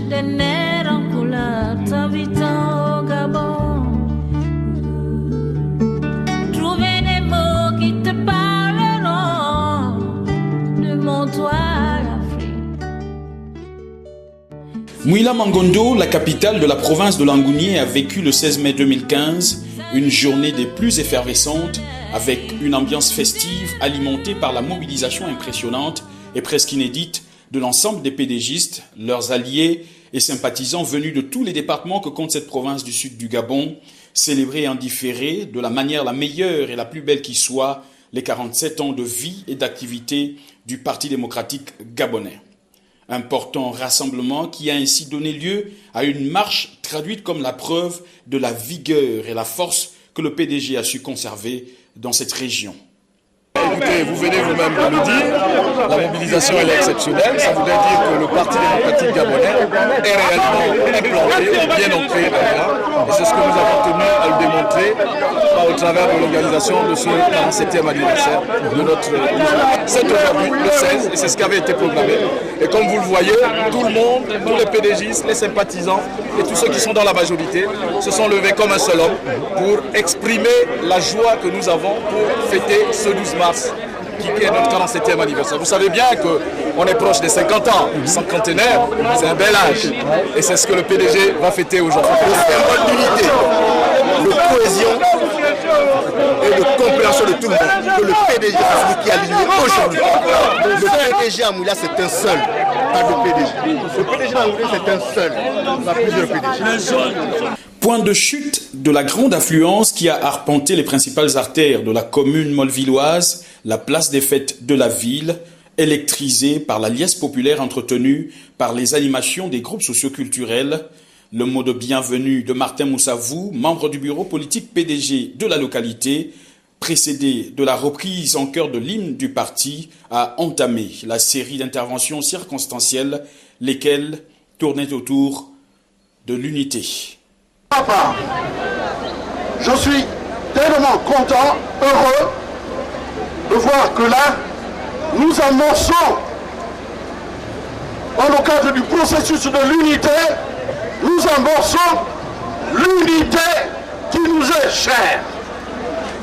des nerfs en couleur, t'habitant au Gabon. Trouver des mots qui te parleront de mon toit à l'Afrique. Mouila Mangondo, la capitale de la province de Langounié, a vécu le 16 mai 2015 une journée des plus effervescentes avec une ambiance festive alimentée par la mobilisation impressionnante et presque inédite de l'ensemble des PDGistes, leurs alliés et sympathisants venus de tous les départements que compte cette province du sud du Gabon, célébrer en différé de la manière la meilleure et la plus belle qui soit les 47 ans de vie et d'activité du Parti démocratique gabonais. Important rassemblement qui a ainsi donné lieu à une marche traduite comme la preuve de la vigueur et la force que le PDG a su conserver dans cette région. Écoutez, vous venez vous-même de le dire, la mobilisation elle est exceptionnelle, ça voudrait dire que le Parti démocratique gabonais est réellement implanté, bien ancré là, et c'est ce que nous avons tenu à le démontrer au travers de l'organisation de ce 47e anniversaire de notre mouvement. C'est aujourd'hui le 16 et c'est ce qui avait été programmé. Et comme vous le voyez, tout le monde, tous les PDGistes, les sympathisants et tous ceux qui sont dans la majorité se sont levés comme un seul homme pour exprimer la joie que nous avons pour fêter ce 12 mars qui est notre 47e anniversaire. Vous savez bien qu'on est proche des 50 ans, cinquantenaire, c'est un bel âge. Et c'est ce que le PDG va fêter aujourd'hui. Le symbole d'unité, de cohésion et de compréhension de tout le monde. Que le PDG, c'est celui qui a aligné aujourd'hui. Le PDG à Mouila, c'est un seul, pas le PDG. Le PDG à Mouila, c'est un seul, pas plusieurs PDG. Point de chute de la grande affluence qui a arpenté les principales artères de la commune molvilloise, la place des fêtes de la ville, électrisée par la liesse populaire entretenue par les animations des groupes socioculturels. Le mot de bienvenue de Martin Moussavou, membre du bureau politique PDG de la localité, précédé de la reprise en chœur de l'hymne du parti, a entamé la série d'interventions circonstancielles, lesquelles tournaient autour de l'unité. Papa, je suis tellement content, heureux de voir que là, nous amorçons, dans le cadre du processus de l'unité, nous amorçons l'unité qui nous est chère,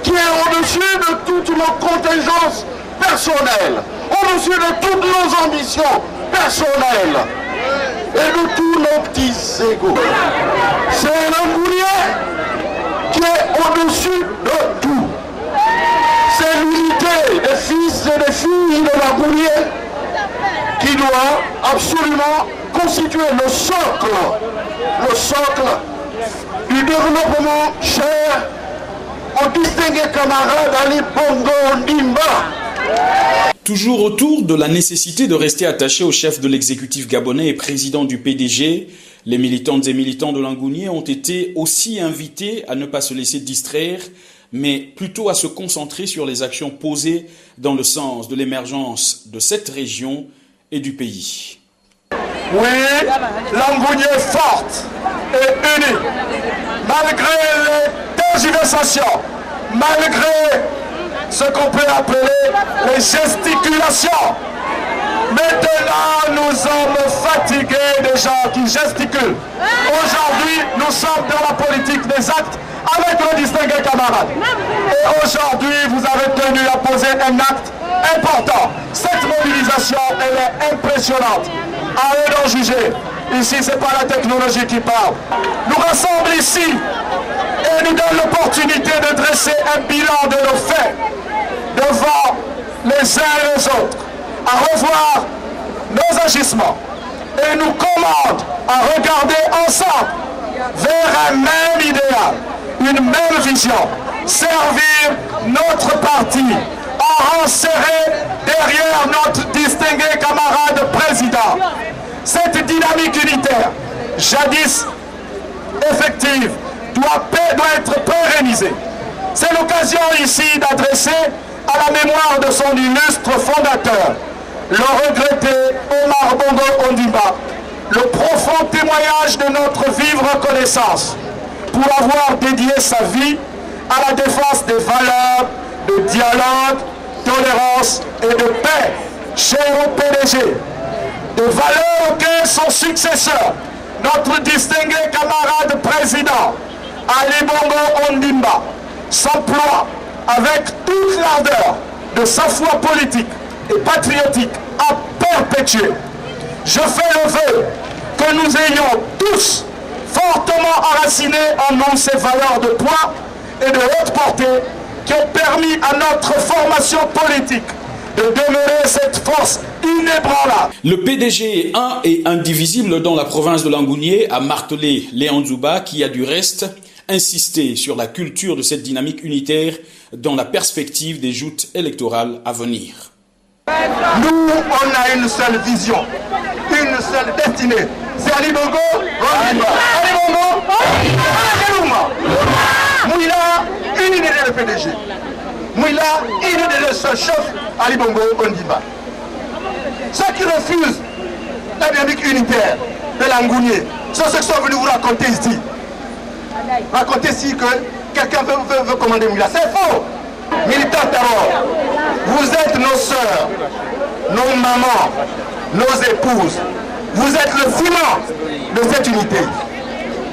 qui est au-dessus de toutes nos contingences personnelles, au-dessus de toutes nos ambitions personnelles et de tous nos petits égos. C'est un Langounié qui est au-dessus de tout. C'est l'unité des fils et des filles de Langounié qui doit absolument constituer le socle du développement cher au distingué camarade Ali Bongo Ndimba. Toujours autour de la nécessité de rester attaché au chef de l'exécutif gabonais et président du PDG, les militantes et militants de Langounié ont été aussi invités à ne pas se laisser distraire, mais plutôt à se concentrer sur les actions posées dans le sens de l'émergence de cette région et du pays. Oui, Langounié est forte et unie, malgré les tergiversations, malgré ce qu'on peut appeler les gesticulations. Maintenant, nous sommes fatigués des gens qui gesticulent. Aujourd'hui, nous sommes dans la politique des actes avec nos distingués camarades. Et aujourd'hui, vous avez tenu à poser un acte important. Cette mobilisation, elle est impressionnante. À eux d'en juger. Ici, ce n'est pas la technologie qui parle. Nous rassemblons ici et nous donne l'opportunité de dresser un bilan de nos faits devant les uns et les autres, à revoir nos agissements et nous commande à regarder ensemble vers un même idéal, une même vision, servir notre parti, en rang serré derrière notre distingué camarade président. Cette dynamique unitaire, jadis effective, doit être pérennisée. C'est l'occasion ici d'adresser à la mémoire de son illustre fondateur, le regretté Omar Bongo Ondimba, le profond témoignage de notre vive reconnaissance pour avoir dédié sa vie à la défense des valeurs de dialogue, tolérance et de paix chères au PDG. Des valeurs auxquelles son successeur, notre distingué camarade président, Ali Bongo Ondimba, s'emploie avec toute l'ardeur de sa foi politique et patriotique à perpétuer. Je fais le vœu que nous ayons tous fortement enraciné en nous ces valeurs de poids et de haute portée qui ont permis à notre formation politique de demeurer cette force inébranlable. Le PDG un et indivisible dans la province de Langounié a martelé Léon Djouba qui a du reste insisté sur la culture de cette dynamique unitaire dans la perspective des joutes électorales à venir. Nous, on a une seule vision, une seule destinée. C'est Ali Bongo, Ondimba. Ali Bongo, Ondimba. Mouila, une idée de PDG. Mouila, une idée de ce chef, Ali Bongo, Ondimba. Ceux qui refusent la dynamique unitaire de Langounié, sont ceux qui sont venus vous raconter ici. Raconter ici que quelqu'un veut commander Mouila. C'est faux. Militants d'abord, vous êtes nos sœurs, nos mamans, nos épouses. Vous êtes le ciment de cette unité.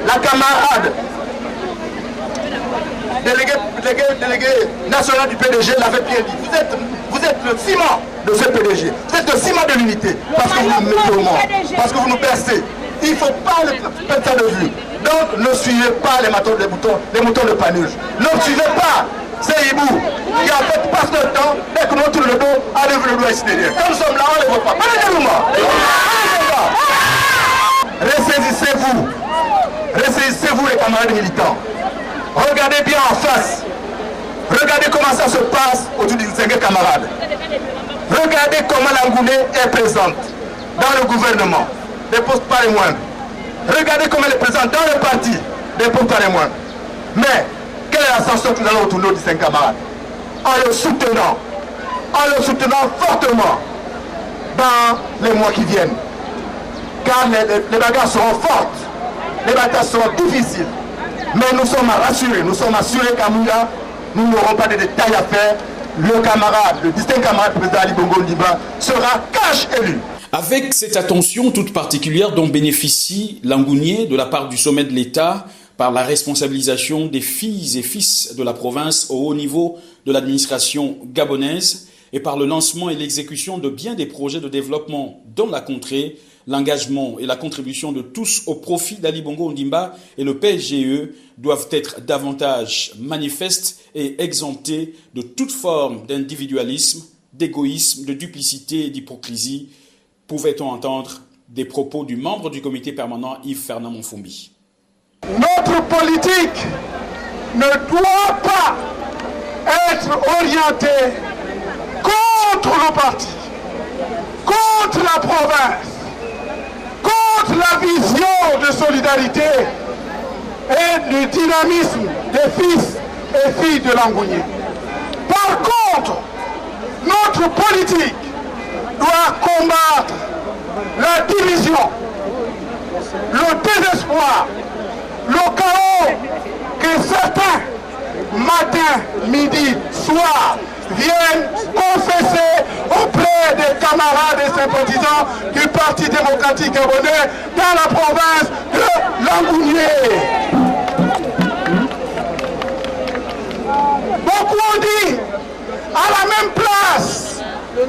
La camarade, délégué national du PDG l'avait bien dit. Vous êtes le ciment de ce PDG. Vous êtes le ciment de l'unité. Parce que vous nous mettez au monde. Parce que vous nous bercez. Il ne faut pas le perdre ça de vue. Donc ne suivez pas les moutons de Panurge. Ne suivez pas ces hiboux qui en fait passent le temps dès que nous tournons le dos à lever le doigt ici derrière. Quand nous sommes là, on ne les voit pas. Ressaisissez-vous. Ressaisissez-vous les camarades militants. Regardez bien en face. Regardez comment ça se passe autour des 5 camarades. Regardez comment Langounié est présente dans le gouvernement. Des postes pas les moindres. Regardez comment elle est présente dans le parti. Des postes pas les moindres. Mais quelle est la sanction que nous allons retourner aux 5 camarades? En le soutenant fortement dans les mois qui viennent. Car les bagarres seront fortes, les batailles seront difficiles. Mais nous sommes rassurés, qu'à Mouila, nous n'aurons pas de détails à faire. Le distinct camarade président Ali Bongo Ondimba sera cash élu. Avec cette attention toute particulière dont bénéficie Langounié de la part du sommet de l'État, par la responsabilisation des filles et fils de la province au haut niveau de l'administration gabonaise et par le lancement et l'exécution de bien des projets de développement dans la contrée, l'engagement et la contribution de tous au profit d'Ali Bongo Ondimba et le PSGE doivent être davantage manifestes et exemptés de toute forme d'individualisme, d'égoïsme, de duplicité et d'hypocrisie, pouvait-on entendre des propos du membre du comité permanent Yves Fernand Monfumbi. Notre politique ne doit pas être orientée contre le parti, contre la province, contre la vision de solidarité et du dynamisme des fils et filles de Langounié. Par contre, notre politique doit combattre la division, le désespoir, le chaos que certains, matin, midi, soir, viennent confesser auprès des camarades et sympathisants du Parti démocratique gabonais dans la province de Langounié. Beaucoup ont dit à la même place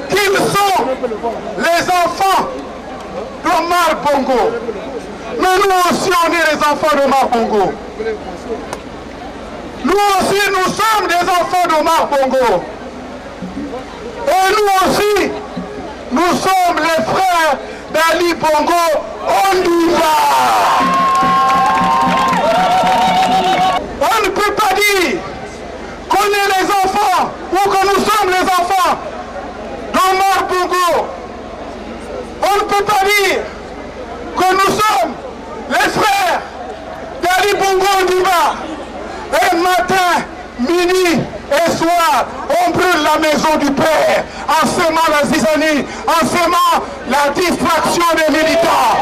qu'ils sont les enfants d'Omar Bongo. Mais nous aussi, on est les enfants d'Omar Bongo. Nous aussi, nous sommes des enfants d'Omar Bongo. Et nous aussi, nous sommes les frères d'Ali Bongo Ondimba. On ne peut pas dire qu'on est les enfants ou que nous sommes les enfants d'Omar Bongo. On ne peut pas dire que nous sommes les frères d'Ali Bongo Ondimba. Et matin, midi et soir, on brûle la maison du Père en semant la zizanie, en semant la distraction des militants.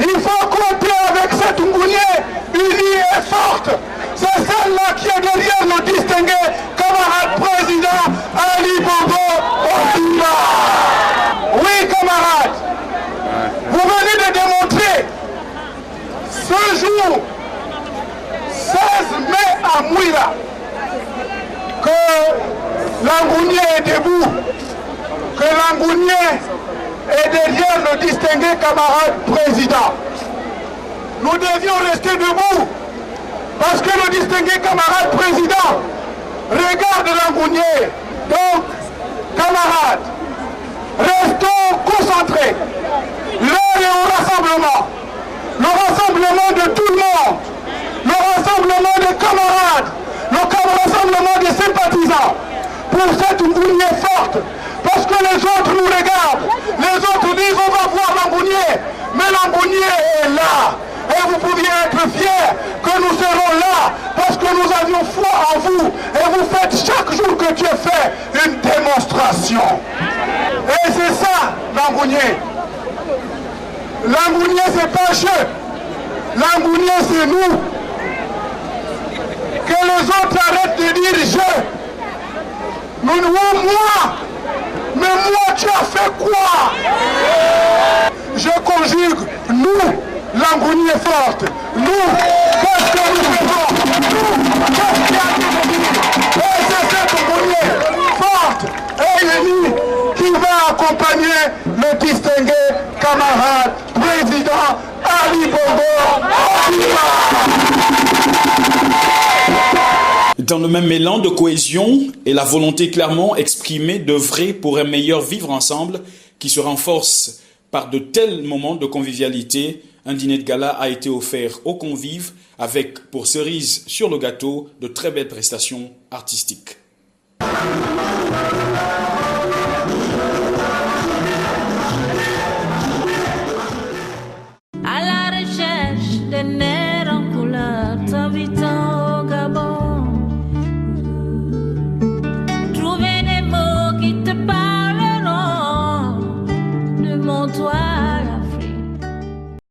Il faut compter avec cette Ngounié unie et forte. C'est celle-là qui est derrière le distingué camarade président Ali Bongo Ondimba. Oui, camarades, vous venez jour 16 mai à Mouila, que Langounier est debout, que Langounier est derrière le distingué camarade président. Nous devions rester debout parce que le distingué camarade président regarde Langounier. Donc, camarades, restons concentrés. L'heure est au rassemblement. Le rassemblement de tout le monde. Le rassemblement des camarades. Le rassemblement des sympathisants. Pour cette Ngounié forte. Parce que les autres nous regardent. Les autres disent on va voir Langounier. Mais Langounier est là. Et vous pouviez être fiers que nous serons là parce que nous avions foi en vous. Et vous faites chaque jour que Dieu fait une démonstration. Et c'est ça, Langounier. Langounier, c'est pas un jeu. Langounier, c'est nous. Que les autres arrêtent de dire je. Nous, moi. Mais moi, tu as fait quoi? Je conjugue nous. Langounier forte. Nous, qu'est-ce que nous faisons? Nous, qu'est-ce qu'il y a de dire? Et c'est cette Langounier forte et unie qui va accompagner le distingué camarade président Ali Bongo. Dans le même élan de cohésion et la volonté clairement exprimée d'œuvrer pour un meilleur vivre ensemble qui se renforce par de tels moments de convivialité, un dîner de gala a été offert aux convives avec, pour cerise sur le gâteau, de très belles prestations artistiques. À la recherche des nerfs en couleur, t'habitant